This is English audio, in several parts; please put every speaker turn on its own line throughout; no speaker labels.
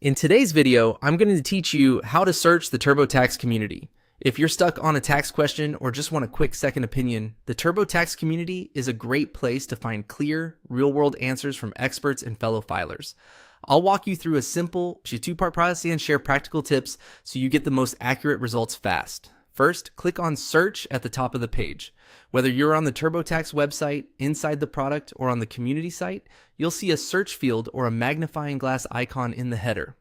In today's video, I'm going to teach you how to search the TurboTax community. If you're stuck on a tax question or just want a quick second opinion, the TurboTax community is a great place to find clear, real-world answers from experts and fellow filers. I'll walk you through a simple two-part process and share practical tips so you get the most accurate results fast. First, click on Search at the top of the page. Whether you're on the TurboTax website, inside the product, or on the community site, you'll see a search field or a magnifying glass icon in the header.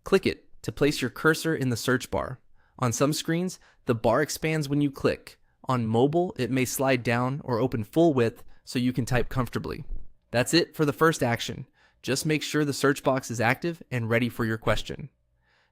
Click it to place your cursor in the search bar. On some screens, the bar expands when you click. On mobile, it may slide down or open full width so you can type comfortably. That's it for the first action. Just make sure the search box is active and ready for your question.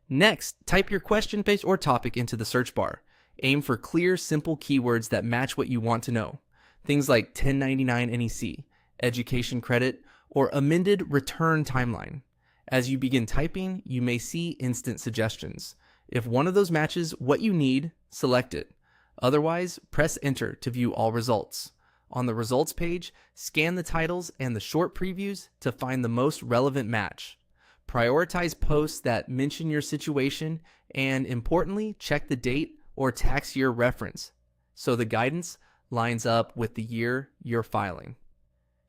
Next, type your question page or topic into the search bar. Aim for clear, simple keywords that match what you want to know. Things like 1099 NEC, education credit, or amended return timeline. As you begin typing, you may see instant suggestions. If one of those matches what you need, select it. Otherwise, press enter to view all results. On the results page, scan the titles and the short previews to find the most relevant match. Prioritize posts that mention your situation and, importantly, check the date or tax year reference so the guidance lines up with the year you're filing.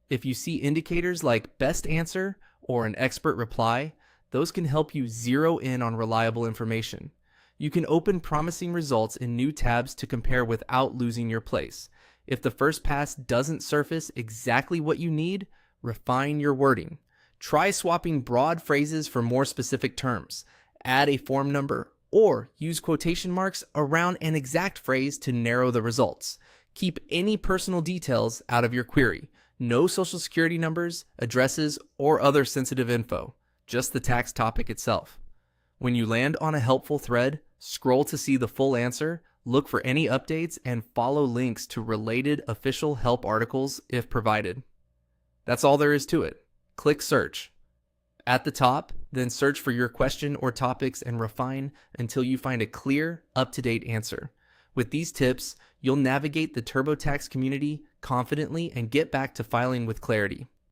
If you see indicators like best answer or an expert reply, those can help you zero in on reliable information. You can open promising results in new tabs to compare without losing your place. If the first pass doesn't surface exactly what you need, refine your wording. Try swapping broad phrases for more specific terms. Add a form number or use quotation marks around an exact phrase to narrow the results. Keep any personal details out of your query. No social security numbers, addresses, or other sensitive info. Just the tax topic itself. When you land on a helpful thread, scroll to see the full answer, look for any updates, and follow links to related official help articles if provided. That's all there is to it. Click search. At the top, then search for your question or topics and refine until you find a clear, up-to-date answer. With these tips, you'll navigate the TurboTax community confidently and get back to filing with clarity.